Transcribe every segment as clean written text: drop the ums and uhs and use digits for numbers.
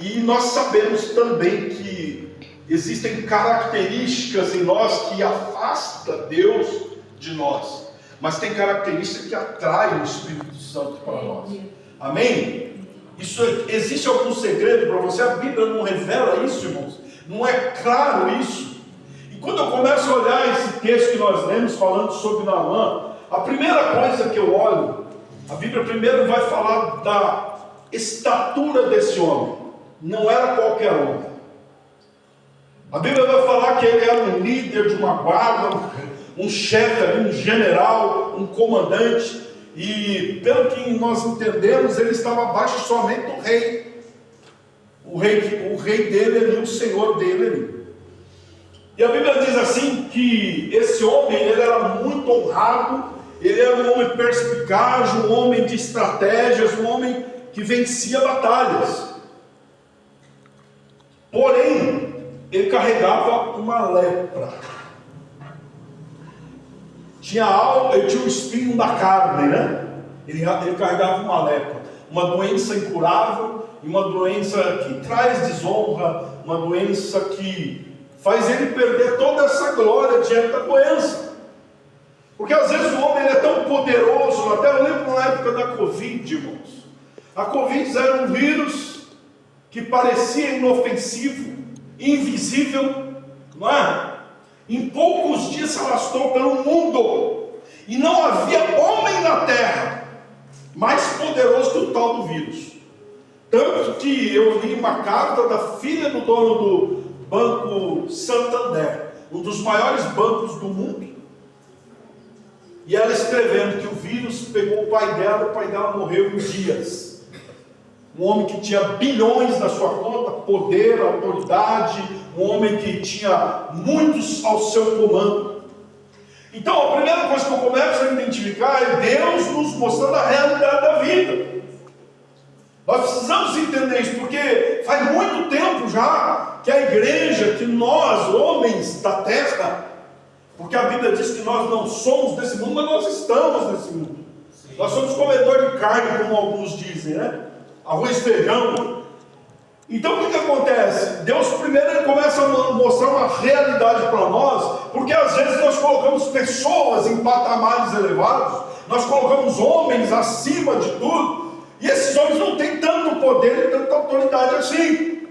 E nós sabemos também que existem características em nós que afastam Deus de nós, mas tem características que atraem o Espírito Santo para nós. Amém? Existe algum segredo para você? A Bíblia não revela isso, irmãos. Não é claro isso. E quando eu começo a olhar esse texto que nós lemos falando sobre Naamã, a primeira coisa que eu olho, a Bíblia primeiro vai falar da estatura desse homem. Não era qualquer homem. A Bíblia vai falar que ele era um líder de uma guarda, um chefe, um general, um comandante. E pelo que nós entendemos, ele estava abaixo somente do rei. O rei dele ali, o senhor dele ali. E a Bíblia diz assim que esse homem, ele era muito honrado, ele era um homem perspicaz, um homem de estratégias, um homem que vencia batalhas. Porém, ele carregava uma lepra. Ele tinha um espinho na carne, né? Ele carregava uma lepra, uma doença incurável, e uma doença que traz desonra, uma doença que faz ele perder toda essa glória diante da doença. Porque às vezes o homem ele é tão poderoso, até eu lembro na época da Covid, irmãos. A Covid era um vírus que parecia inofensivo, invisível, não é? Em poucos dias se arrastou pelo mundo, e não havia homem na terra mais poderoso que o tal do vírus. Tanto que eu li uma carta da filha do dono do Banco Santander, um dos maiores bancos do mundo, e ela escrevendo que o vírus pegou o pai dela morreu em dias. Um homem que tinha bilhões na sua conta, poder, autoridade, um homem que tinha muitos ao seu comando. Então a primeira coisa que eu começo a identificar é Deus nos mostrando a realidade da vida. Nós precisamos entender isso, porque faz muito tempo já que a igreja, que nós, homens da terra, porque a Bíblia diz que nós não somos desse mundo, mas nós estamos nesse mundo. Sim. Nós somos comedores de carne, como alguns dizem, né? Arroz e feijão. Então o que acontece? Deus primeiro ele começa a mostrar uma realidade para nós, porque às vezes nós colocamos pessoas em patamares elevados, nós colocamos homens acima de tudo, e esses homens não têm tanto poder e tanta autoridade assim.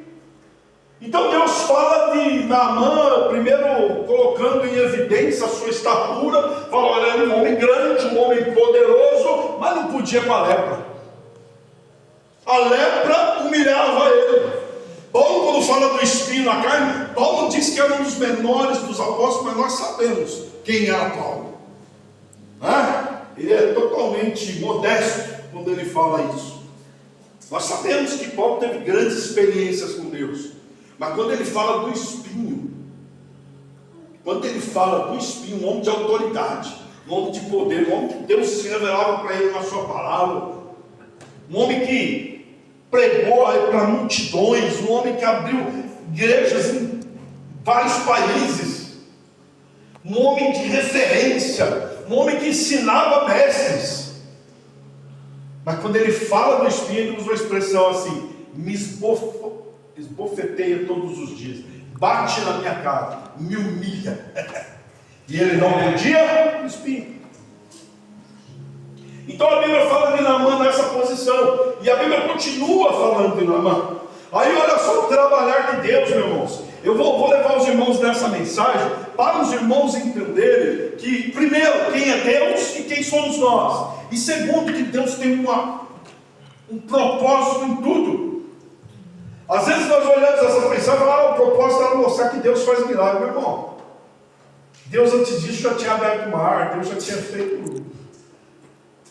Então Deus fala de Naamã, primeiro colocando em evidência a sua estatura, fala, olha, ele era um homem grande, um homem poderoso, mas não podia com a lepra. A lepra humilhava ele. Paulo, quando fala do espinho na carne, Paulo diz que era um dos menores dos apóstolos, mas nós sabemos quem era Paulo. Ele é totalmente modesto quando ele fala isso. Nós sabemos que Paulo teve grandes experiências com Deus, mas quando ele fala do espinho, um homem de autoridade, um homem de poder, um homem que Deus se revelava para ele na sua palavra, um homem que pregou para multidões, um homem que abriu igrejas em vários países, um homem de referência, um homem que ensinava mestres. Mas quando ele fala do espinho, ele usa uma expressão assim: me esbofeteia todos os dias, bate na minha cara, me humilha. E ele não podia o espinho. Então a Bíblia fala de Naamã nessa posição, e a Bíblia continua falando de Naamã. Aí olha só o trabalhar de Deus, meus irmãos. Eu vou levar os irmãos nessa mensagem para os irmãos entenderem que, primeiro, quem é Deus e quem somos nós, e segundo, que Deus tem um propósito em tudo. Às vezes nós olhamos essa mensagem e falamos, o propósito era mostrar que Deus faz milagre. Meu irmão, Deus antes disso já tinha aberto o mar, Deus já tinha feito.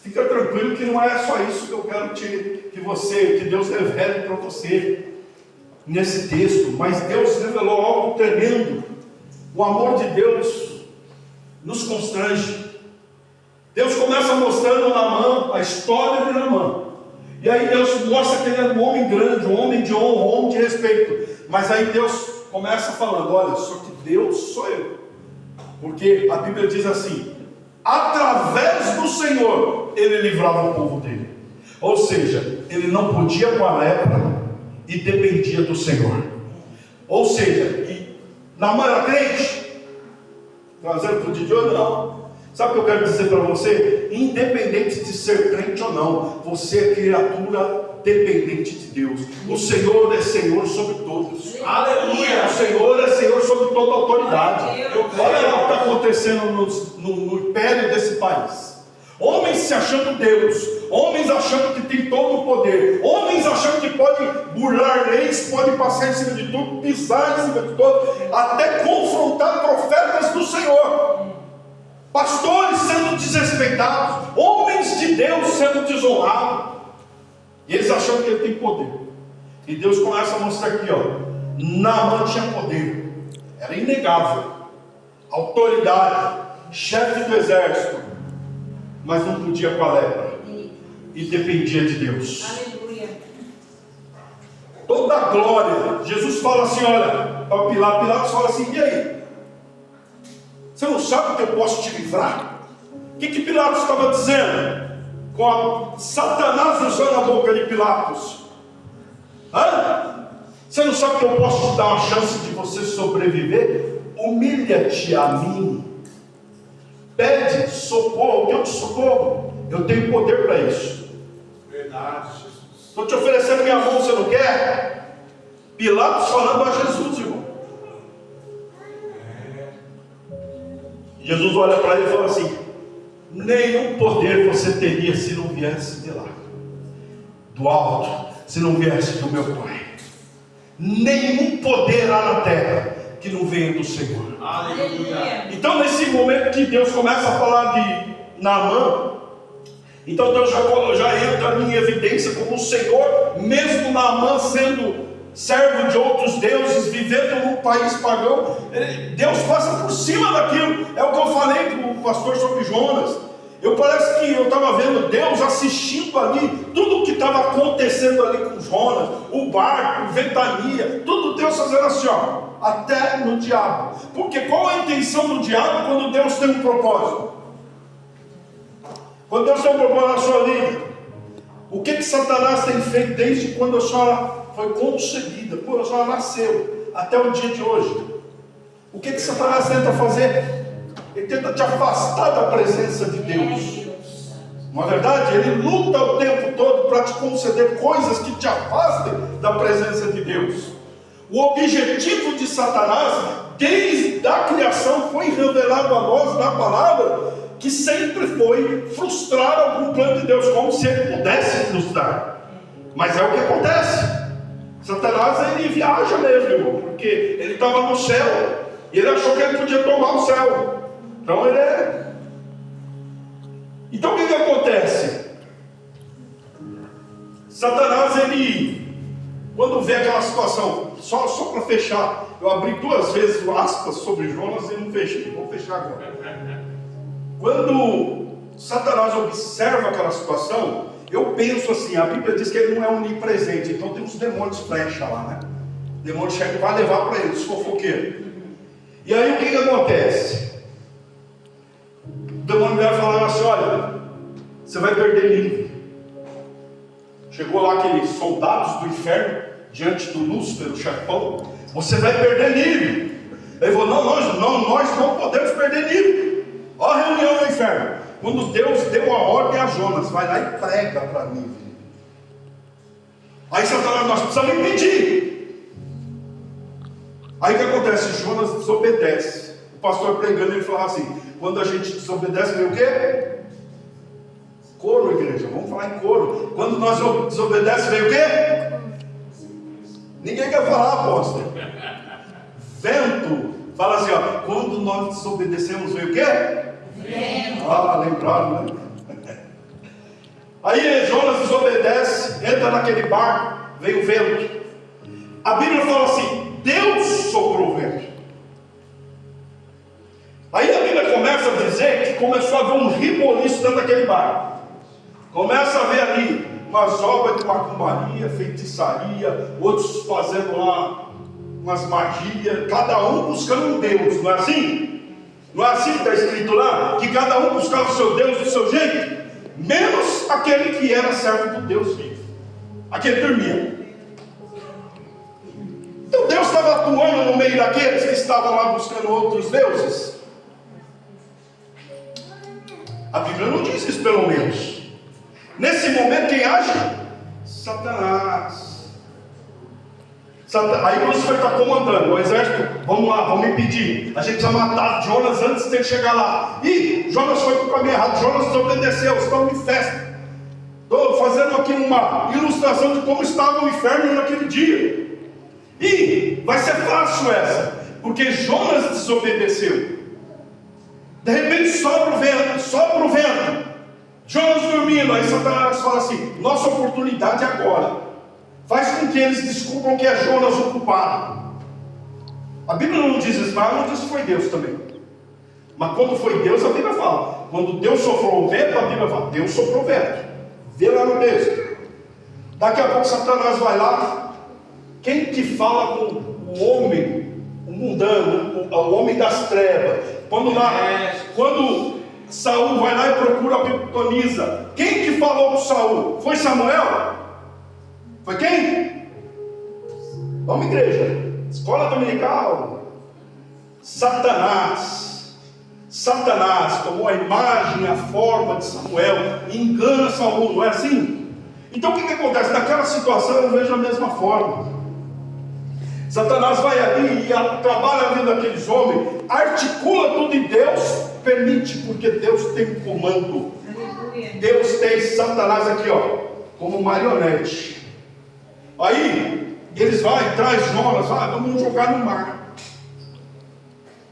Fica tranquilo que não é só isso que eu quero que Deus revele para você nesse texto, mas Deus revelou algo tremendo. O amor de Deus nos constrange. Deus começa mostrando Naamã, a história de Naamã, e aí Deus mostra que ele era um homem grande, um homem de honra, um homem de respeito. Mas aí Deus começa falando, olha, só que Deus sou eu, porque a Bíblia diz assim: através do Senhor ele livrava o povo dele. Ou seja, ele não podia com a lepra, e dependia do Senhor. Ou seja, Naamã era crente, trazendo para o dia de hoje, não. Sabe o que eu quero dizer para você? Independente de ser crente ou não, você é criatura dependente de Deus. O Senhor é Senhor sobre todos. Aleluia! O Senhor é Senhor sobre toda autoridade. Olha lá o que está acontecendo no império desse país. Homens se achando Deus, homens achando que tem todo o poder, homens achando que pode burlar leis, pode passar em cima de tudo, pisar em cima de tudo, até confrontar profetas do Senhor, pastores sendo desrespeitados, homens de Deus sendo desonrados, e eles achando que ele tem poder. E Deus começa a mostrar aqui, Naamã tinha poder, era inegável, autoridade, chefe do exército, mas não podia com a lepra, e dependia de Deus. Aleluia. Toda a glória, Jesus fala assim, olha, para Pilatos fala assim, e aí? Você não sabe que eu posso te livrar? O que Pilatos estava dizendo? Com Satanás usando a boca de Pilatos. Você não sabe que eu posso te dar uma chance de você sobreviver? Humilha-te a mim. Pede socorro, que eu te socorro. Eu tenho poder para isso. Verdade, Jesus. Estou te oferecendo minha mão, você não quer? Pilatos falando a Jesus, irmão. Jesus olha para ele e fala assim: nenhum poder você teria se não viesse de lá, do alto, se não viesse do meu Pai. Nenhum poder há na terra que não venha do Senhor. Aleluia. Então, nesse momento que Deus começa a falar de Naamã, então Deus já entra em evidência como o Senhor, mesmo Naamã sendo servo de outros deuses, vivendo num país pagão, Deus passa por cima daquilo. É o que eu falei para o pastor sobre Jonas. Parece que eu estava vendo Deus assistindo ali, tudo o que estava acontecendo ali com Jonas, o barco, ventania, tudo Deus fazendo assim, até no diabo. Porque qual a intenção do diabo quando Deus tem um propósito? Quando Deus tem um propósito na sua vida, o que Satanás tem feito desde quando a senhora foi concebida, quando a senhora nasceu, até o dia de hoje? O que Satanás tenta fazer? Ele tenta te afastar da presença de Deus. Não é verdade? Ele luta o tempo todo para te conceder coisas que te afastem da presença de Deus. O objetivo de Satanás, desde a criação, foi revelado a nós na palavra, que sempre foi frustrar algum plano de Deus, como se ele pudesse frustrar. Mas é o que acontece. Satanás, ele viaja mesmo, irmão, porque ele estava no céu e ele achou que ele podia tomar o céu. Então ele é. Então o que acontece? Satanás, ele, quando vê aquela situação, só para fechar, eu abri 2 vezes aspas sobre Jonas e não fechei, vou fechar agora. Quando Satanás observa aquela situação, eu penso assim, a Bíblia diz que ele não é onipresente, então tem uns demônios flecha lá, né? O demônio chega e vai levar para ele, os fofoqueiros. E aí o que acontece? O demônio vai falar assim: olha, você vai perder Nínive. Chegou lá aqueles soldados do inferno diante do Lúcifer, o chefão. Você vai perder Nínive. Ele falou: nós não podemos perder Nínive. Olha a reunião no inferno. Quando Deus deu a ordem a Jonas, vai lá e prega para Nínive. Aí Satanás: nós precisamos impedir. Aí o que acontece? Jonas desobedece. O pastor pregando, ele falava assim: quando a gente desobedece, vem o quê? Coro, igreja, vamos falar em coro. Quando nós desobedecemos, vem o quê? Ninguém quer falar, apóstolo. Vento. Fala assim, quando nós desobedecemos, vem o quê? Vento. Lembraram, né? Aí Jonas desobedece, entra naquele barco, vem o vento. A Bíblia fala assim: Deus soprou o vento. Aí a Bíblia começa a dizer que começou a haver um reboliço dentro daquele barco. Começa a ver ali umas obras de macumbaria, feitiçaria, outros fazendo lá umas magias, cada um buscando um Deus, não é assim? Não é assim que está escrito lá? Que cada um buscava o seu Deus do seu jeito, menos aquele que era servo do Deus vivo. Aquele dormia. estava atuando no meio daqueles que estavam lá buscando outros deuses? A Bíblia não diz isso, pelo menos. Nesse momento, quem age? Satanás. Aí Lúcifer está comandando o exército. Vamos lá, vamos impedir. A gente precisa matar Jonas antes de ele chegar lá. Ih, Jonas foi para o caminho errado. Jonas desobedeceu. Estão em festa. Estou fazendo aqui uma ilustração de como estava o inferno naquele dia. E vai ser fácil essa, porque Jonas desobedeceu. De repente sopra o vento. Jonas dormindo. Aí Satanás fala assim: nossa oportunidade é agora. Faz com que eles descubram que é Jonas o culpado. A Bíblia não diz isso, mas não diz que foi Deus também. Mas quando foi Deus, a Bíblia fala. Quando Deus soprou o vento, a Bíblia fala: Deus soprou o vento. Vê lá no texto. Daqui a pouco Satanás vai lá. Quem que fala com o homem, o mundano, o homem das trevas? Quando Saul vai lá e procura a pitonisa, quem que falou com Saul? Foi Samuel? Foi quem? Vamos, igreja. Escola dominical. Satanás tomou a imagem, a forma de Samuel e engana Saul, não é assim? Então o que acontece? Naquela situação eu vejo a mesma forma. Satanás vai ali e trabalha a vida daqueles homens, articula tudo e Deus permite, porque Deus tem um comando. Deus tem Satanás aqui, ó, como marionete. Aí eles vão e traz Jonas, vamos jogar no mar.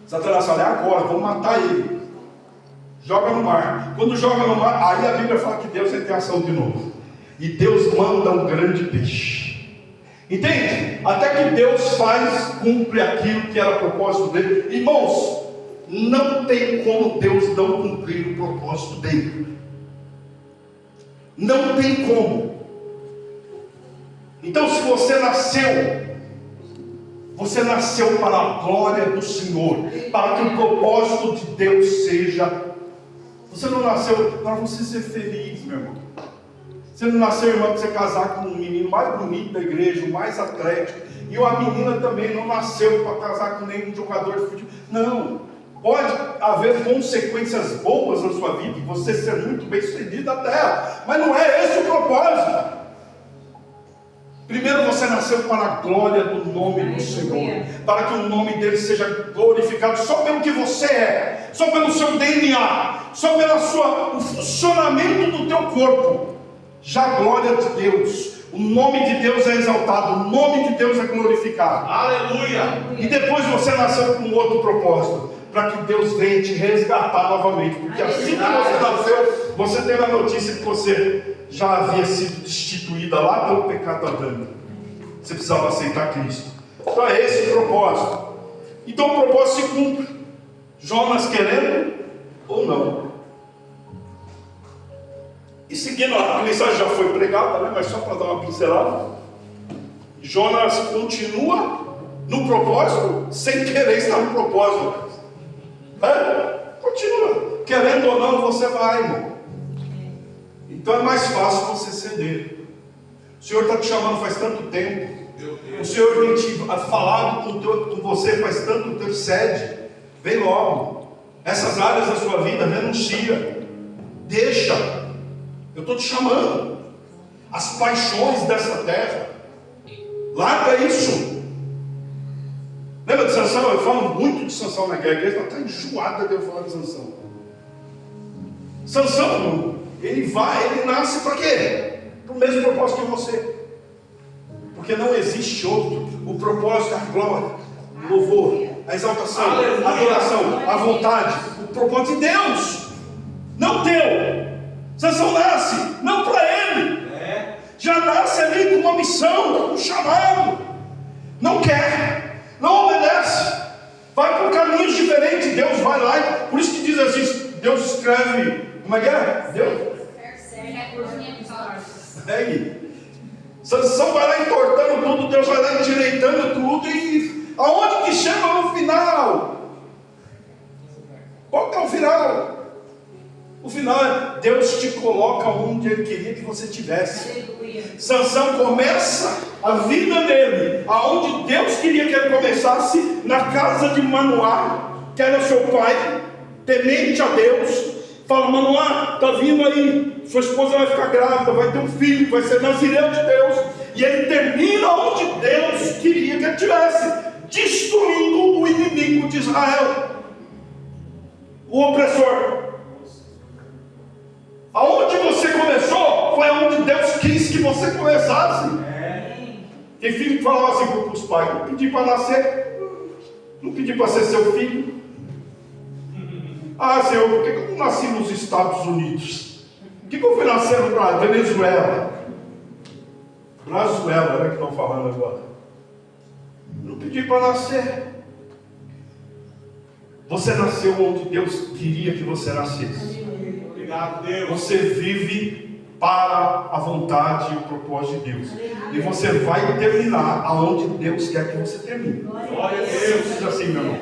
Satanás fala: é agora, vamos matar ele. Joga no mar. Quando joga no mar, aí a Bíblia fala que Deus entra em ação de novo. E Deus manda um grande peixe. Entende? Até que Deus cumpre aquilo que era o propósito dele. Irmãos, não tem como Deus não cumprir o propósito dele. Não tem como. Então, se você nasceu para a glória do Senhor, para que o propósito de Deus seja. Você não nasceu para você ser feliz, meu irmão. Você não nasceu, irmão, para você casar com um menino mais bonito da igreja, o mais atlético. E a menina também não nasceu para casar com nenhum jogador de futebol. Não. Pode haver consequências boas na sua vida e você ser muito bem sucedido na terra. Mas não é esse o propósito. Primeiro você nasceu para a glória do nome do Senhor, para que o nome dele seja glorificado só pelo que você é, só pelo seu DNA, só pelo o funcionamento do teu corpo. Já a glória de Deus, o nome de Deus é exaltado, o nome de Deus é glorificado. Aleluia! E depois você nasceu com outro propósito, para que Deus venha te resgatar novamente, porque assim que você nasceu, você teve a notícia que você já havia sido destituída lá pelo pecado adâmico. Você precisava aceitar Cristo. Então é esse o propósito. Então o propósito se cumpre, Jonas querendo ou não. E seguindo, a mensagem já foi pregada, né? Mas só para dar uma pincelada, Jonas continua no propósito sem querer estar no propósito. Continua, querendo ou não, você vai, irmão. Então é mais fácil você ceder. O Senhor está te chamando faz tanto tempo. O Senhor tem te falado com você faz tanto tempo. Cede, vem logo. Essas áreas da sua vida, renuncia. Deixa. Eu estou te chamando. As paixões dessa terra. Larga isso. Lembra de Sansão? Eu falo muito de Sansão na igreja. Ela está enjoada de eu falar de Sansão. Sansão, ele nasce para quê? Para o mesmo propósito que você. Porque não existe outro. O propósito é a glória, o louvor, a exaltação, a adoração, a vontade. O propósito de Deus, não teu. Sansão nasce, não para ele. Já nasce ali com uma missão, um chamado. Não quer, não obedece. Vai por caminhos diferentes. Deus vai lá. Por isso que diz assim, Deus escreve. Como é que é? Deus. Sansão vai lá entortando tudo, Deus vai lá endireitando tudo, e aonde que chega no final? Qual que é o final? O final é Deus te coloca onde Ele queria que você estivesse. Sansão começa a vida dele aonde Deus queria que ele começasse na casa de Manoá, que era seu pai, temente a Deus. Fala: Manoá, está vindo aí, sua esposa vai ficar grávida, vai ter um filho, vai ser nazireu de Deus. E ele termina onde Deus queria que ele estivesse, destruindo o inimigo de Israel, o opressor. Aonde você começou, foi aonde Deus quis que você começasse. Tem filho que falava assim para os pais: não pedi para nascer, não pedi para ser seu filho. Ah, Senhor, por que eu não nasci nos Estados Unidos? Por que eu fui nascer na Venezuela? Venezuela, né, que estão falando agora. Não pedi para nascer. Você nasceu onde Deus queria que você nascesse. Obrigado, Deus. Você vive para a vontade e o propósito de Deus. E você vai terminar aonde Deus quer que você termine. Glória a Deus. Seja assim, meu irmão.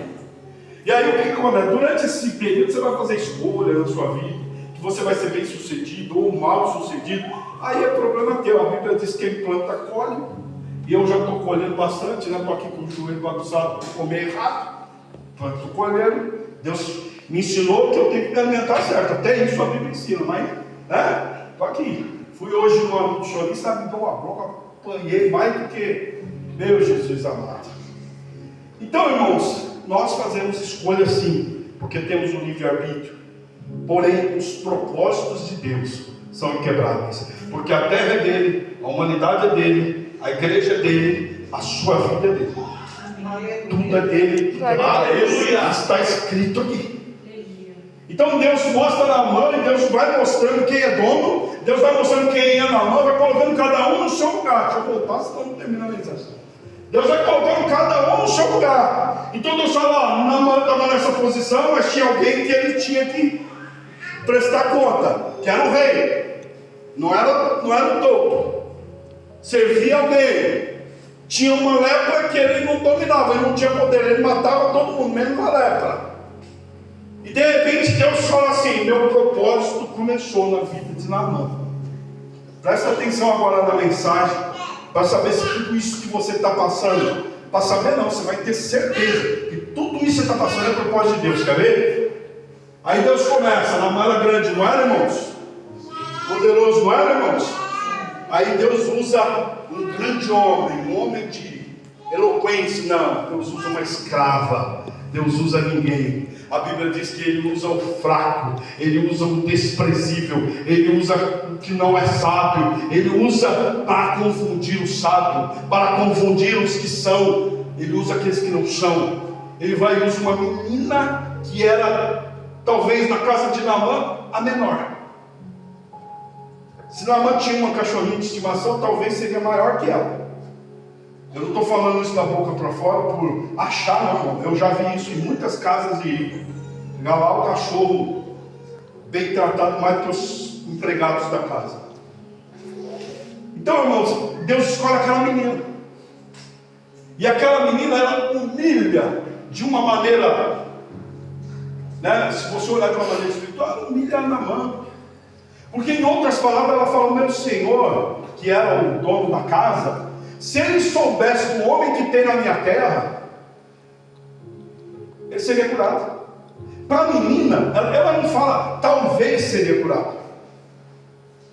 E aí o que acontece? Durante esse período você vai fazer escolhas na sua vida, que você vai ser bem sucedido ou mal sucedido. Aí é problema teu. A Bíblia diz que quem planta colhe. E eu já estou colhendo bastante, né? Estou aqui com o joelho bagunçado por comer errado. Estou colhendo. Deus me ensinou que eu tenho que me alimentar certo. Até isso a Bíblia ensina, mas estou aqui. Fui hoje no nutricionista, me deu uma bronca, apanhei mais do que meu Jesus amado. Então, irmãos, nós fazemos escolha sim, porque temos um livre-arbítrio. Porém, os propósitos de Deus são inquebráveis, porque a terra é dele, a humanidade é dele, a igreja é dele, a sua vida é dele. Tudo é dele. Aleluia! Está escrito aqui. Então Deus mostra na mão, e Deus vai mostrando quem é dono, Deus vai mostrando quem é na mão, vai colocando cada um no seu lugar. Deixa eu voltar, senão não termina a mensagem. Deus vai colocando cada um no seu lugar. Então Deus fala: Naamã estava nessa posição, mas tinha alguém que ele tinha que prestar conta, que era o rei. Não era o topo. Servia alguém. Tinha uma lepra que ele não dominava, ele não tinha poder, ele matava todo mundo, menos a lepra. E de repente Deus fala assim: meu propósito começou na vida de Naamã. Presta atenção agora na mensagem, para saber se tudo isso que você está passando, para saber não, você vai ter certeza que tudo isso que você está passando é propósito de Deus. Quer ver? Aí Deus começa: Naamã era grande, não era, irmãos? Poderoso, não era, irmãos? Aí Deus usa um grande homem, um homem de eloquência. Não, Deus usa uma escrava. Deus usa ninguém. A Bíblia diz que Ele usa o fraco, Ele usa o desprezível, Ele usa o que não é sábio, Ele usa para confundir o sábio, para confundir os que são, Ele usa aqueles que não são. Ele vai usar uma menina que era, talvez na casa de Naamã, a menor. Se Naamã tinha uma cachorrinha de estimação, talvez seria maior que ela. Eu não estou falando isso da boca para fora por achar, não, irmão. Eu já vi isso em muitas casas de rico. Pegar lá o cachorro bem tratado mais do que os empregados da casa. Então, irmãos, Deus escolhe aquela menina. E aquela menina, ela humilha de uma maneira, né? Se você olhar de uma maneira espiritual, ela humilha na mão. Porque em outras palavras ela fala: o meu Senhor, que era o dono da casa, se ele soubesse do homem que tem na minha terra, ele seria curado. Para a menina, ela não fala talvez seria curado.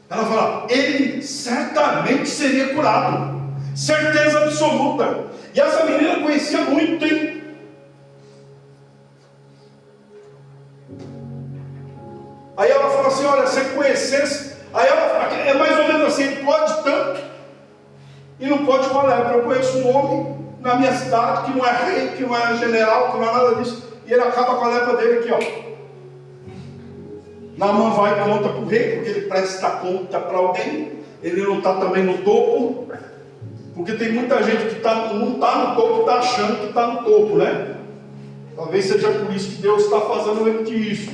Ela fala: ele certamente seria curado. Certeza absoluta. E essa menina conhecia muito, hein? Aí ela fala assim: olha, se conhecesse. Aí ela é mais ou menos assim: ele pode tanto e não pode com a lepra. Eu conheço um homem na minha cidade que não é rei, que não é general, que não é nada disso, e ele acaba com a lepra dele aqui, ó. Naamã vai e conta para o rei, porque ele presta conta para alguém. Ele não está também no topo, porque tem muita gente que não está no topo, está achando que está no topo, né? Talvez seja por isso que Deus está fazendo isso.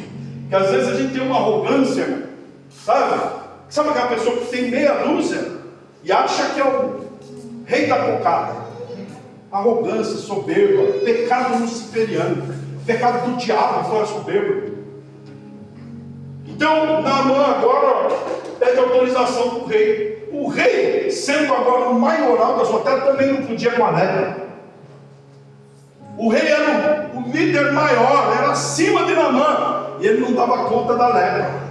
Que às vezes a gente tem uma arrogância, sabe? Sabe aquela pessoa que tem meia dúzia e acha que é o rei da cocada? Arrogância, soberba, pecado luciferiano, pecado do diabo, fora soberbo. Então, Naamã agora pede autorização para o rei. O rei, sendo agora o maioral da sua terra, também não podia com a lepra. O rei era o líder maior, era acima de Naamã, e ele não dava conta da lepra.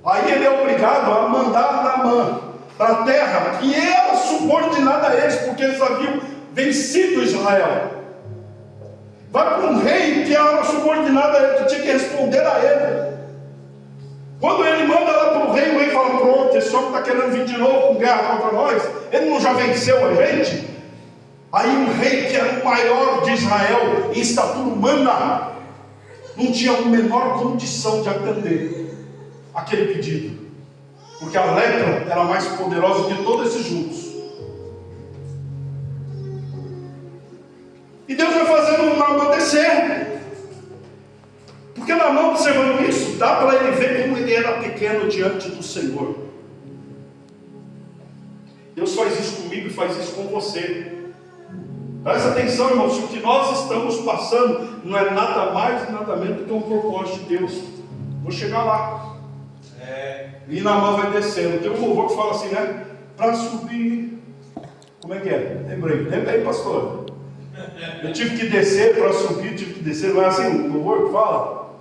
Aí ele é obrigado a mandar Naamã para a terra que era subordinada a eles, porque eles haviam vencido Israel. Vai para um rei que era subordinado a ele, que tinha que responder a ele. Quando ele manda lá para o rei fala: pronto, esse homem está querendo vir de novo com guerra contra nós, ele não já venceu a gente? Aí um rei que era o maior de Israel em estatura humana não tinha a menor condição de atender aquele pedido, porque a lepra era mais poderosa de todos esses juntos. E Deus vai fazendo Naamã descer, porque Naamã, observando isso, dá para ele ver como ele era pequeno diante do Senhor. Deus faz isso comigo e faz isso com você. Presta atenção, irmãos, o que nós estamos passando não é nada mais e nada menos do que um propósito de Deus. Vou chegar lá. E Naamã vai descendo. Tem um louvor que fala assim, né? Para subir. Como é que é? Lembrei, pastor. Eu tive que descer para subir, tive que descer. Não é assim o louvor que fala?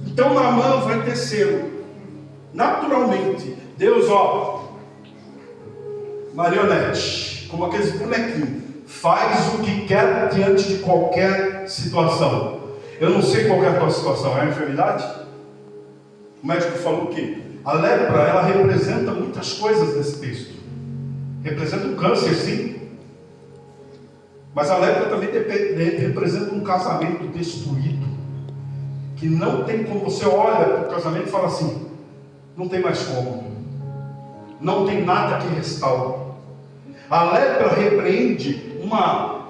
Então Naamã vai descendo. Naturalmente. Deus, marionete, como aqueles bonequinhos, faz o que quer diante de qualquer situação. Eu não sei qual é a tua situação. É a enfermidade? O médico falou que a lepra, ela representa muitas coisas nesse texto. Representa um câncer, sim, mas a lepra também representa um casamento destruído, que não tem como. Você olha para o casamento e fala assim: não tem mais como, não tem nada que restaure. A lepra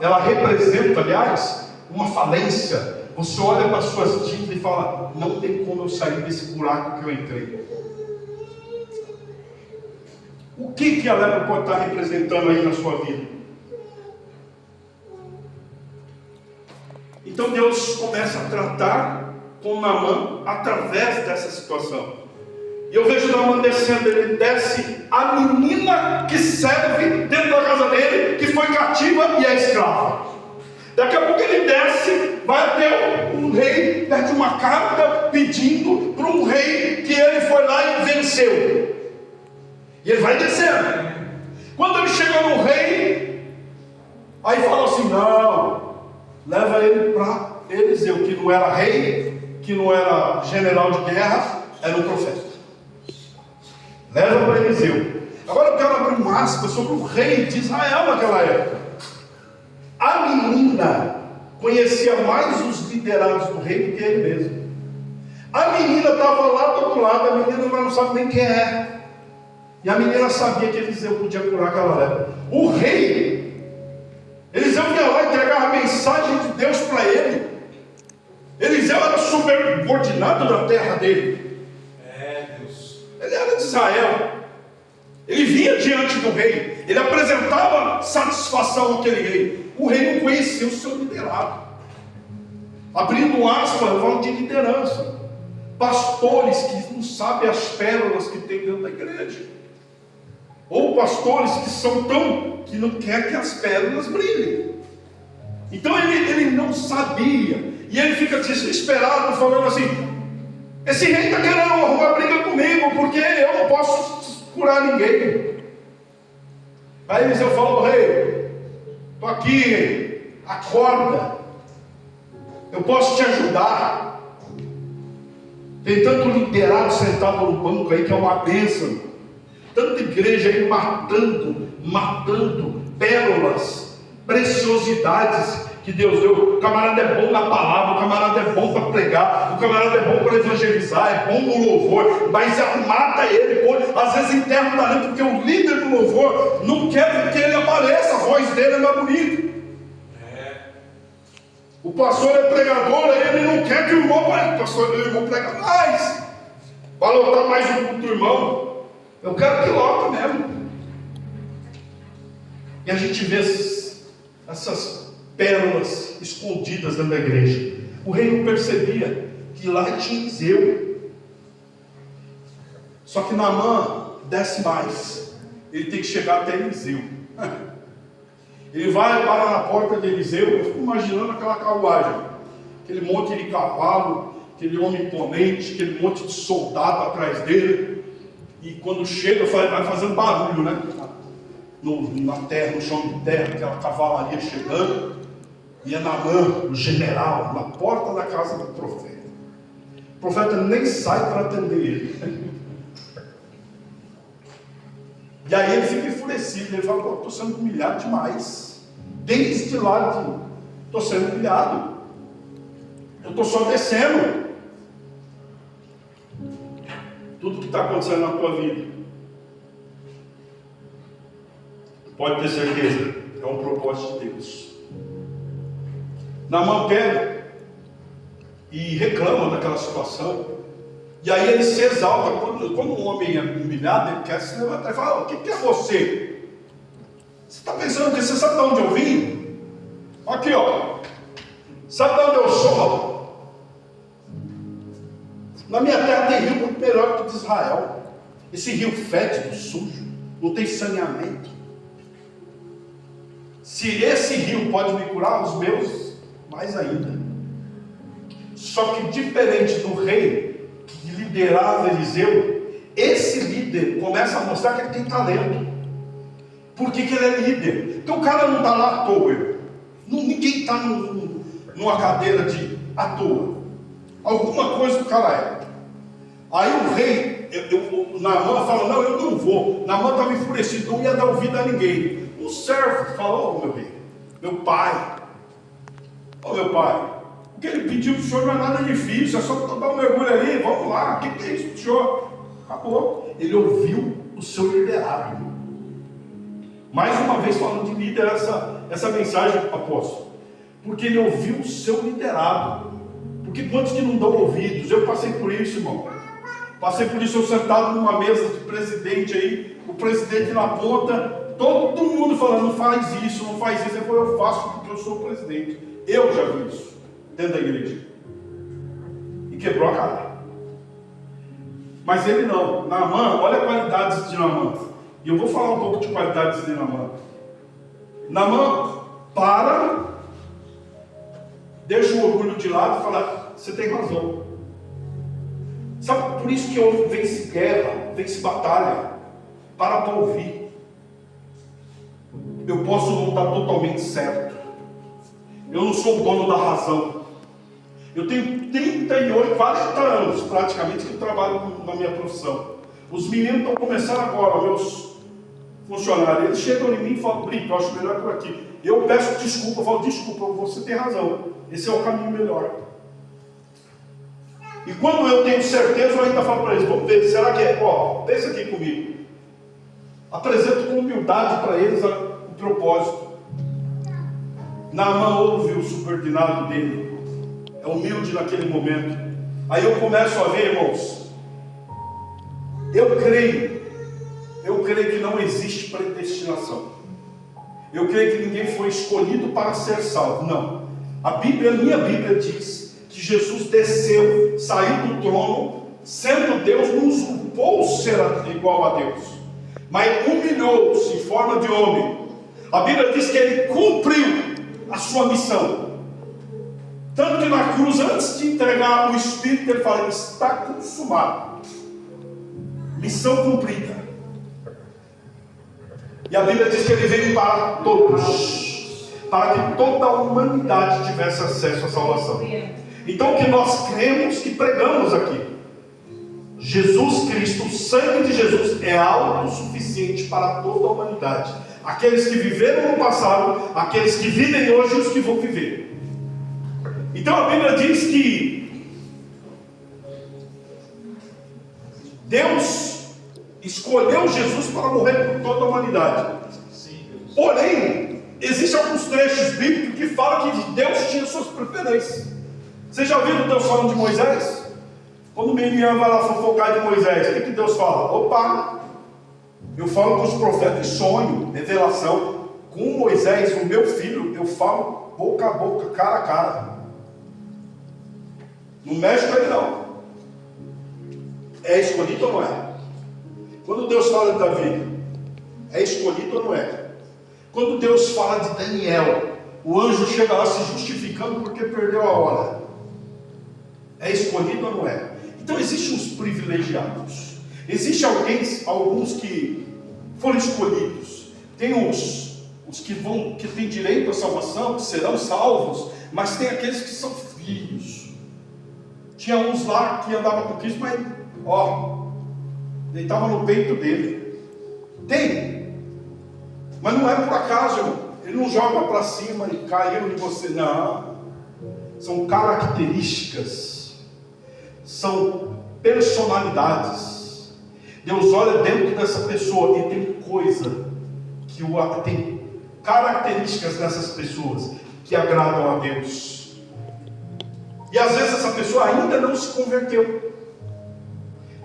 ela representa, aliás, uma falência. Você olha para as suas dívidas e fala: não tem como eu sair desse buraco que eu entrei. O que a lepra pode estar representando aí na sua vida? Então Deus começa a tratar com Naamã através dessa situação. E eu vejo Naamã descendo, ele desce a menina que serve dentro da casa dele, que foi cativa e é escrava. Daqui a pouco ele desce, vai até um rei, pede uma carta pedindo para um rei que ele foi lá e venceu. E ele vai descendo. Quando ele chega no rei, aí fala assim: não, leva ele para Eliseu, que não era rei, que não era general de guerra, era um profeta. Leva para Eliseu. Agora eu quero abrir uma aspas sobre o rei de Israel naquela época. A menina conhecia mais os liderados do rei do que ele mesmo. A menina estava lá do outro lado, a menina não sabe nem quem é. E a menina sabia que Eliseu podia curar aquela lepra. O rei, Eliseu ia lá e entregava a mensagem de Deus para ele. Eliseu era subordinado da terra dele. Deus. Ele era de Israel. Ele vinha diante do rei. Ele apresentava satisfação àquele rei. O rei não conhecia o seu liderado. Abrindo aspas, eu falo de liderança. Pastores que não sabem as pérolas que tem dentro da igreja. Ou pastores que são que não querem que as pérolas brilhem. Então ele não sabia. E ele fica desesperado, falando assim: esse rei está querendo arrumar briga comigo, porque eu não posso curar ninguém. Aí Eliseu falou: rei, estou aqui, rei, acorda, eu posso te ajudar. Tem tanto liderado sentado no banco aí que é uma bênção. Tanta igreja aí matando pérolas, preciosidades que Deus deu. O camarada é bom na palavra, o camarada é bom para pregar, o camarada é bom para evangelizar, é bom no louvor, mas mata ele, às vezes enterra o talento, porque o líder do louvor não quer que ele apareça, a voz dele é mais bonita. O pastor é pregador, ele não quer que o irmão prega mais, vai lotar mais um culto do irmão. Eu quero que lota mesmo. E a gente vê essas pérolas escondidas dentro da igreja. O rei não percebia que lá tinha Eliseu. Só que Naamã desce mais. Ele tem que chegar até Eliseu. Ele vai para na porta de Eliseu. Eu fico imaginando aquela carruagem, aquele monte de cavalo, aquele homem imponente, aquele monte de soldado atrás dele. E quando chega, vai fazendo barulho, né? Na terra, no chão de terra, aquela cavalaria chegando. E é Naamã, o general, na porta da casa do profeta. O profeta nem sai para atender ele. E aí ele fica enfurecido. Ele fala: estou sendo humilhado demais. Desde lá, estou sendo humilhado. Eu estou só descendo. Tudo que está acontecendo na tua vida, pode ter certeza, é um propósito de Deus. Naamã pega e reclama daquela situação. E aí ele se exalta. Quando um homem é humilhado, ele quer se levantar e fala: o que é você? Você está pensando que você sabe de onde eu vim? Aqui, ó. Sabe de onde eu sou? Na minha terra tem rio muito melhor que o de Israel. Esse rio fétido, sujo, não tem saneamento. Se esse rio pode me curar, os meus, mais ainda. Só que diferente do rei que liderava Eliseu, esse líder começa a mostrar que ele tem talento. Por que ele é líder? Porque o cara não está lá à toa. Ninguém está numa cadeira à toa. Alguma coisa o cara é. Aí o rei, Naamã fala: não, eu não vou. Naamã estava enfurecido, não ia dar ouvido a ninguém. O servo falou: meu rei, meu pai, meu pai, o que ele pediu para o senhor não é nada difícil, é só dar um mergulho ali, vamos lá, o que é isso para o senhor? Acabou. Ele ouviu o seu liderado. Mais uma vez falando de líder, essa mensagem, apóstolo, porque ele ouviu o seu liderado. Porque quantos que não dão ouvidos? Eu passei por isso, irmão. Passei por isso, eu sentado numa mesa de presidente aí, o presidente na ponta, todo mundo falando: não faz isso, não faz isso. Ele falou: eu faço porque eu sou o presidente. Eu já vi isso dentro da igreja. E quebrou a cara. Mas ele não. Naamã, olha as qualidades de Naamã. E eu vou falar um pouco de qualidades de Naamã. Naamã para, deixa o orgulho de lado e fala: você tem razão. Sabe, por isso que eu vence guerra, vence batalha. Para ouvir. Eu posso não estar totalmente certo. Eu não sou o dono da razão. Eu tenho 38, 40 anos praticamente que eu trabalho na minha profissão. Os meninos estão começando agora, meus funcionários. Eles chegam em mim e falam: Brito, eu acho melhor por aqui. Eu peço desculpa, eu falo: desculpa, você tem razão. Esse é o caminho melhor. E quando eu tenho certeza, eu ainda falo para eles: vamos ver, será que é? Ó, pensa aqui comigo. Apresento com humildade para eles o propósito. Naamã ouve o subordinado dele, é humilde naquele momento. Aí eu começo a ver, irmãos, eu creio que não existe predestinação. Eu creio que ninguém foi escolhido para ser salvo. Não. A minha Bíblia diz que Jesus desceu, saiu do trono, sendo Deus, não usurpou ser igual a Deus, mas humilhou-se em forma de homem. A Bíblia diz que ele cumpriu a sua missão. Tanto que na cruz, antes de entregar o Espírito, ele fala: está consumado. Missão cumprida. E a Bíblia diz que ele veio para todos, para que toda a humanidade tivesse acesso à salvação. Então o que nós cremos, que pregamos aqui: Jesus Cristo, o sangue de Jesus é autossuficiente para toda a humanidade. Aqueles que viveram no passado, aqueles que vivem hoje e os que vão viver. Então a Bíblia diz que Deus escolheu Jesus para morrer por toda a humanidade. Porém, existem alguns trechos bíblicos que falam que Deus tinha suas preferências. Vocês já ouviram Deus falando de Moisés? Quando Miriam vai lá fofocar de Moisés, o que Deus fala? Opa, eu falo com os profetas em sonho, revelação. Com Moisés, o meu filho, eu falo boca a boca, cara a cara. Não mexe com ele não. É escolhido ou não é? Quando Deus fala de Davi, é escolhido ou não é? Quando Deus fala de Daniel, o anjo chega lá se justificando porque perdeu a hora. É escolhido ou não é? Então existem os privilegiados. Existem alguns que foram escolhidos. Tem os que têm direito à salvação, que serão salvos, mas tem aqueles que são filhos. Tinha uns lá que andavam com Cristo, mas deitava no peito dele. Tem, mas não é por acaso, irmão. Ele não joga para cima e caiu em você, não. São características, são personalidades. Deus olha dentro dessa pessoa e tem tem características dessas pessoas que agradam a Deus. E às vezes essa pessoa ainda não se converteu.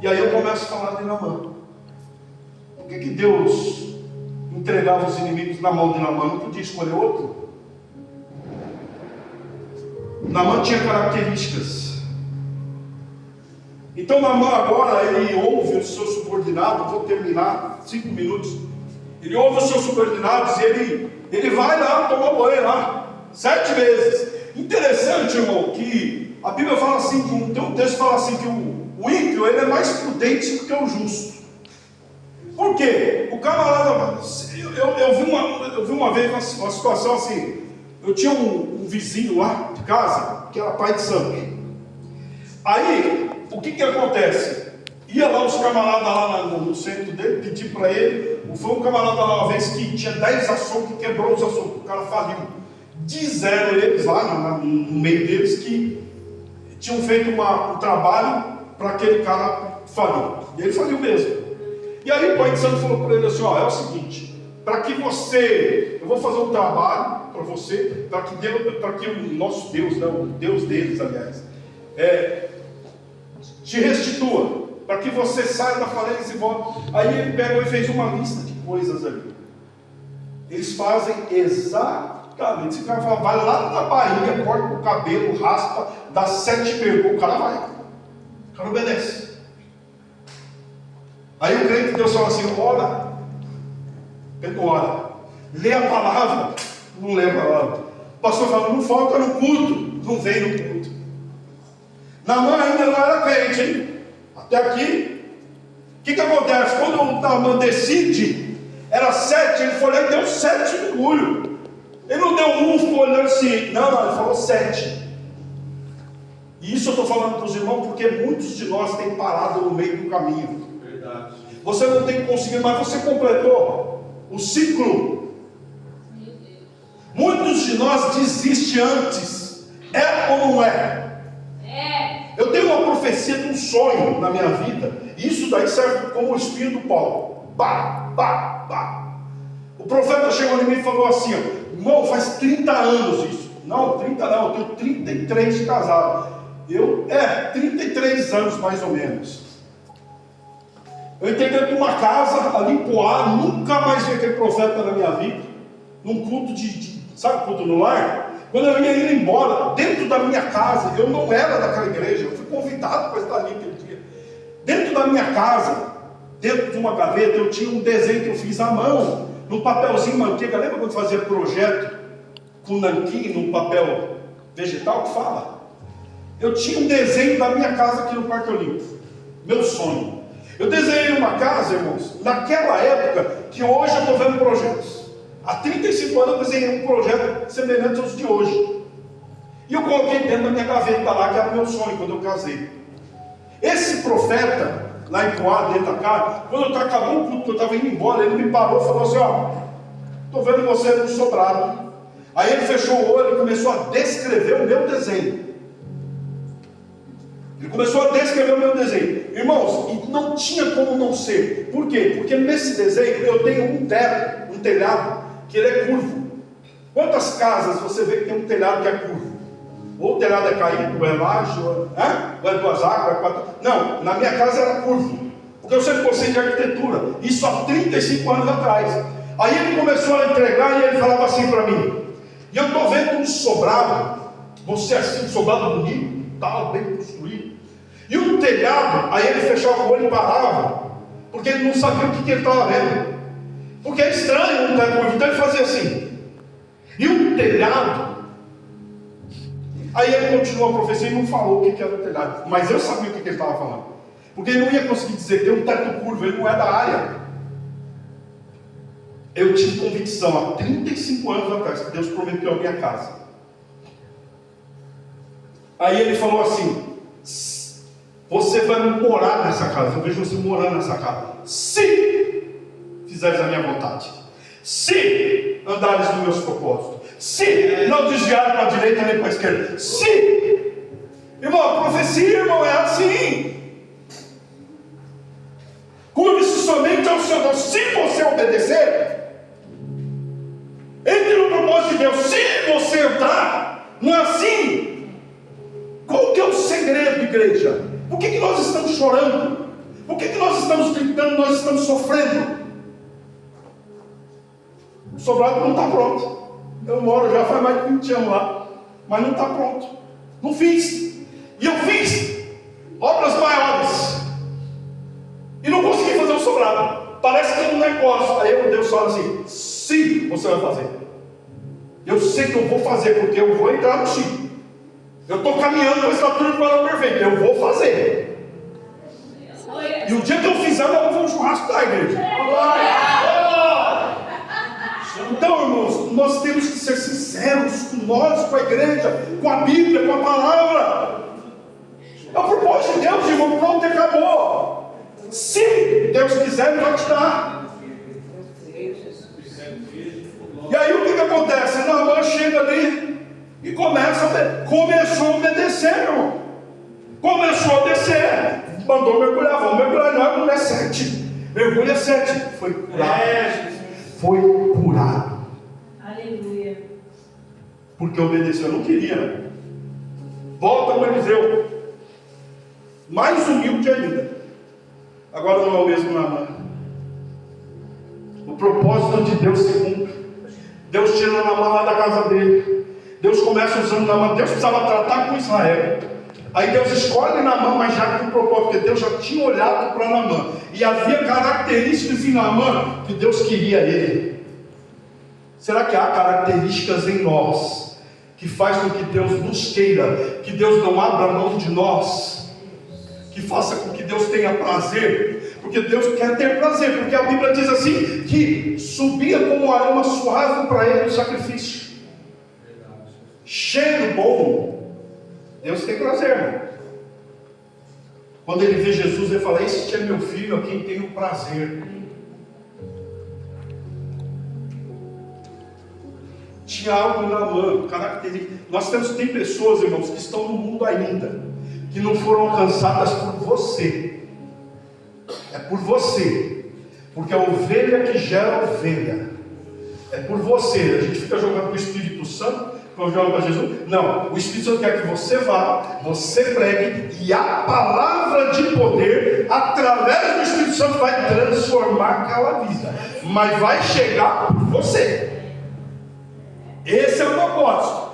E aí eu começo a falar de Naamã. Por que Deus entregava os inimigos na mão de Naamã? Não podia escolher outro? Naamã tinha características. Então Naamã agora, ele ouve o seu subordinado. Vou terminar, 5 minutos. Ele ouve os seus subordinados e ele vai lá tomar banho lá, 7 vezes. Interessante, irmão, que a Bíblia fala assim, tem um texto que fala assim, que o ímpio, ele é mais prudente do que o justo. Por quê? O camarada, eu vi uma vez uma situação assim. Eu tinha um vizinho lá de casa, que era pai de santo. Aí, o que acontece? Ia lá os camaradas lá no centro dele, pedir para ele. Foi um camarada lá uma vez que tinha 10 açougues, que quebrou os açougues, o cara faliu. Disseram eles lá no meio deles que tinham feito um trabalho para aquele cara falir. E ele faliu mesmo. E aí o pai de santo falou para ele assim: é o seguinte, eu vou fazer um trabalho para você, para que o nosso Deus, né, o Deus deles, aliás, te restitua, para que você saia da falência e volte. Aí ele pegou e fez uma lista de coisas ali. Eles fazem exatamente. Esse cara fala, vai lá na Bahia, corta o cabelo, raspa, dá 7 perguntas, o cara vai. O cara obedece. Aí o crente de Deus fala assim: ora. Ele não ora. Lê a palavra, não lê a palavra. O pastor fala, não falta no culto, não vem no culto. Naamã ainda não era crente, hein? Até aqui. O que acontece? Quando o Naamã decide, era 7, ele foi lá e deu 7 mergulhos. Ele não deu um, ficou olhando assim. Não, ele falou 7. E isso eu estou falando para os irmãos, porque muitos de nós têm parado no meio do caminho. Verdade. Você não tem conseguido, mas você completou o ciclo. Muitos de nós desistem antes. É ou não é? Eu tenho uma profecia de um sonho na minha vida. E isso daí serve como o espinho do pau. Pá, pá, pá. O profeta chegou em mim e falou assim: irmão, faz 30 anos isso. Não, 30 não, eu tenho 33 de casado. 33 anos mais ou menos. Eu entrei dentro de uma casa ali em Poá, nunca mais vi aquele profeta na minha vida. Num culto sabe, culto no lar? Quando eu ia ir embora, dentro da minha casa, eu não era daquela igreja, eu fui convidado para estar ali aquele dia. Dentro da minha casa, dentro de uma gaveta, eu tinha um desenho que eu fiz à mão, num papelzinho manteiga. Lembra quando fazia projeto com nanquim, num papel vegetal que fala? Eu tinha um desenho da minha casa aqui no Parque Olímpico. Meu sonho. Eu desenhei uma casa, irmãos, naquela época, que hoje eu estou vendo projetos. Há 35 anos eu desenhei um projeto semelhante aos de hoje. E eu coloquei dentro da minha gaveta lá, que era o meu sonho quando eu casei. Esse profeta, lá em Poá, dentro da casa, quando acabou o culto, que eu estava indo embora, ele me parou e falou assim: estou vendo você no sobrado. Aí ele fechou o olho e começou a descrever o meu desenho. Ele começou a descrever o meu desenho. Irmãos, e não tinha como não ser. Por quê? Porque nesse desenho eu tenho um telhado, que ele é curvo. Quantas casas você vê que tem um telhado que é curvo? Ou o telhado é caído, ou é laje, ou é 2 águas, Não, na minha casa era curvo. Porque eu sempre gostei de arquitetura. Isso há 35 anos atrás. Aí ele começou a entregar e ele falava assim para mim: e eu estou vendo um sobrado, você assim, um sobrado bonito, tal, bem construído. E um telhado, aí ele fechava o olho e parava, porque ele não sabia o que ele estava vendo. Porque é estranho um teto curvo. Então ele fazia assim. E um telhado. Aí ele continuou a profecia e não falou o que era o telhado. Mas eu sabia o que ele estava falando. Porque ele não ia conseguir dizer, tem um teto curvo, ele não é da área. Eu tive convicção há 35 anos atrás que Deus prometeu a minha casa. Aí ele falou assim: você vai morar nessa casa. Eu vejo você morando nessa casa, se fizeres a minha vontade, se andares nos meus propósitos, se não desviares para a direita nem para a esquerda, se. Irmão, a profecia, irmão, é assim. Curve-se somente ao Senhor. Se você obedecer, entre no propósito de Deus. Se você entrar, não é assim. Qual que é o segredo, igreja? Por que nós estamos chorando? Por que nós estamos gritando? Nós estamos sofrendo? O sobrado não está pronto. Eu moro já faz mais de 20 anos lá, mas não está pronto. Não fiz. E eu fiz obras maiores e não consegui fazer o sobrado. Parece que é um negócio. Aí Deus fala assim: se você vai fazer, eu sei que eu vou fazer, porque eu vou entrar no Chico. Eu estou caminhando para a estatura do varão perfeito. Eu vou fazer. E o dia que eu fizer, eu vou fazer um churrasco da igreja. Então, irmãos, nós temos que ser sinceros com nós, com a igreja, com a Bíblia, com a palavra. É o propósito de Deus, irmão. Pronto, acabou. Se Deus quiser, Ele vai te dar. E aí o que acontece? Naamã chega ali e começou a obedecer, irmão. Começou a descer. Mandou mergulhar, vamos mergulhar. Não é mulher 7. Mergulha 7. Foi curado. Foi curado. Aleluia. Porque obedeceu, não queria. Volta para Eliseu. Mais humilde ainda. Agora não é o mesmo Naamã. O propósito de Deus se cumpre. Deus tira Naamã lá da casa dele. Deus começa usando Naamã. Deus precisava tratar com Israel. Aí Deus escolhe Naamã, mas já com propósito, porque Deus já tinha olhado para Naamã. E havia características em Naamã que Deus queria ele. Será que há características em nós que faz com que Deus nos queira, que Deus não abra mão de nós, que faça com que Deus tenha prazer? Porque Deus quer ter prazer, porque a Bíblia diz assim, que subia como aroma suave para ele o sacrifício. Cheiro bom. Deus tem prazer, irmão. Quando ele vê Jesus, ele fala: este é meu filho a quem tenho prazer. Tinha algo na mão, característica. Tem pessoas, irmãos, que estão no mundo ainda, que não foram alcançadas por você. É por você. Porque a ovelha que gera ovelha. É por você. A gente fica jogando para o Espírito Santo, jogando para Jesus. Não, o Espírito Santo quer que você vá, você pregue, e a palavra de poder, através do Espírito Santo, vai transformar aquela vida. Mas vai chegar por você. Esse é o propósito.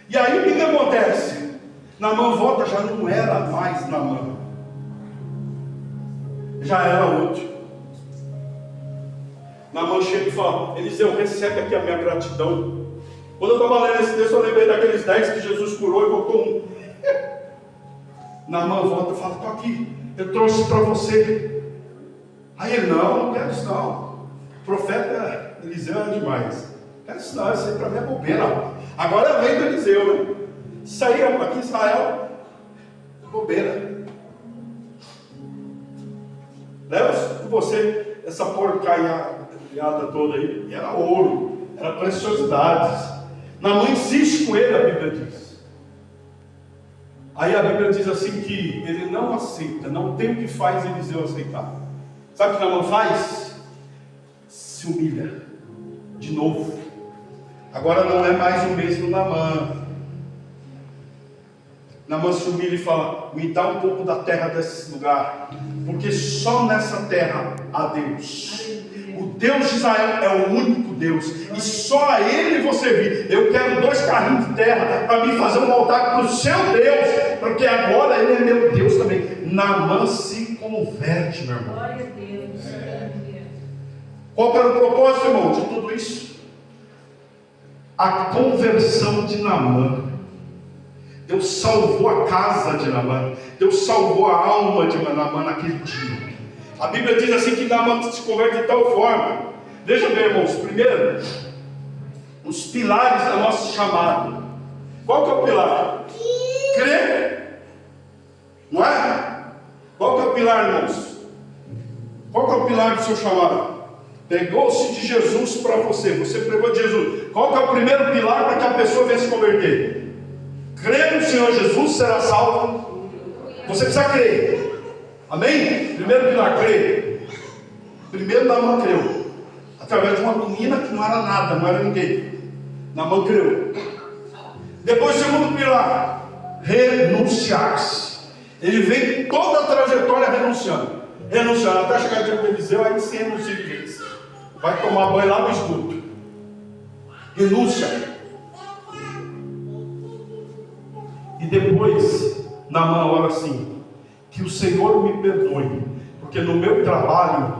E aí o que acontece? Naamã volta, já não era mais Naamã, já era outro. Naamã chega e fala: Eliseu, recebe aqui a minha gratidão. Quando eu estava lendo esse texto, eu lembrei daqueles 10 que Jesus curou e voltou um. Naamã volta e fala: estou aqui, eu trouxe para você. Aí ele: não quero isso não. O profeta Eliseu é demais. Isso não, isso aí para mim é bobeira. Agora vem do Eliseu, né? Isso aí aqui em Israel, bobeira. Leva com você essa porcaiada toda aí. E era ouro, era preciosidades. Naamã insiste com ele, a Bíblia diz. Aí a Bíblia diz assim que ele não aceita, não tem o que faz Eliseu aceitar. Sabe o que Naamã faz? Se humilha de novo. Agora não é mais o mesmo Naamã. Naamã se humilha e fala: me dá um pouco da terra desse lugar, porque só nessa terra há Deus. O Deus de Israel é o único Deus, e só a Ele você vive. Eu quero 2 carrinhos de terra para me fazer um altar para o seu Deus, porque agora Ele é meu Deus também. Naamã se converte, meu irmão. Glória a Deus. Qual era o propósito, irmão, de tudo isso? A conversão de Naamã. Deus salvou a casa de Naamã. Deus salvou a alma de Naamã naquele dia. A Bíblia diz assim que Naamã se converte de tal forma. Veja bem, irmãos, primeiro, os pilares da nossa chamada. Qual que é o pilar? Crer. Não é? Qual que é o pilar, irmãos? Qual que é o pilar do seu chamado? Pegou-se de Jesus para você. Você pregou de Jesus. Qual que é o primeiro pilar para que a pessoa venha se converter? Crer no Senhor Jesus, será salvo. Você precisa crer. Amém? Primeiro pilar, crer. Primeiro Naamã creu. Através de uma menina que não era nada, não era ninguém. Naamã creu. Depois, segundo pilar, renunciar-se. Ele vem toda a trajetória renunciando. Renunciando até chegar diante de Eliseu, aí sim renuncia de vez. Vai tomar banho lá no esgoto. Renúncia. E depois, Naamã ora assim: que o Senhor me perdoe, porque no meu trabalho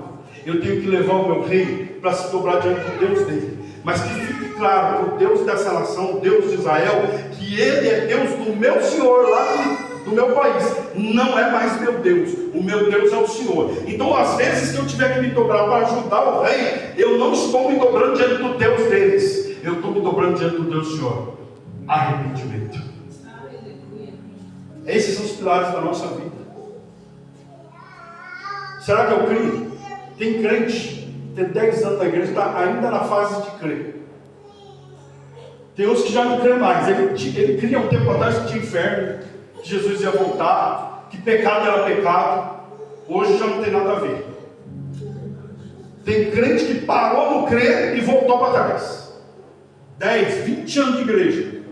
eu tenho que levar o meu rei para se dobrar diante do Deus dele. Mas que fique claro que o Deus dessa nação, o Deus de Israel, que ele é Deus do meu Senhor lá do meu país, não é mais meu Deus. O meu Deus é o Senhor. Então, às vezes que eu tiver que me dobrar para ajudar o rei, eu não estou me dobrando diante do Deus deles, eu estou me dobrando diante do Deus do Senhor. Arrependimento. Esses são os pilares da nossa vida. Será que eu creio? Tem crente, tem 10 anos na igreja, está ainda na fase de crer. Tem uns que já não creem mais. Ele cria um tempo atrás que tinha inferno, que Jesus ia voltar, que pecado era pecado. Hoje já não tem nada a ver. Tem crente que parou no crer e voltou para trás. 10, 20 anos de igreja.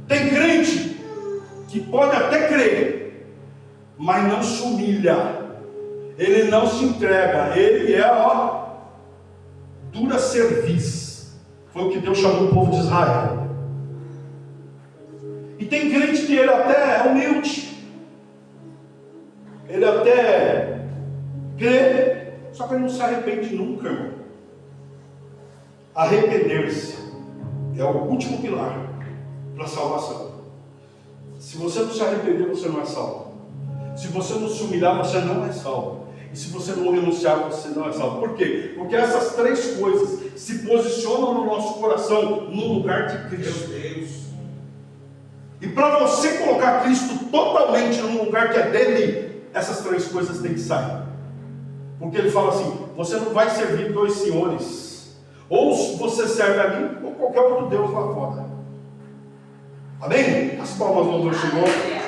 Tem crente que pode até crer, mas não se humilha. Ele não se entrega. Ele é dura cerviz. Foi o que Deus chamou o povo de Israel. E tem crente que ele até é humilde, ele até crê, só que ele não se arrepende nunca, irmão. Arrepender-se é o último pilar para a salvação. Se você não se arrepender, você não é salvo. Se você não se humilhar, você não é salvo. E se você não renunciar, você não é salvo. Por quê? Porque essas três coisas se posicionam no nosso coração no lugar de Cristo. Meu Deus. E para você colocar Cristo totalmente no lugar que é dele, essas três coisas têm que sair. Porque ele fala assim: você não vai servir dois senhores. Ou você serve a mim, ou qualquer outro Deus lá fora. Amém? As palmas do Senhor.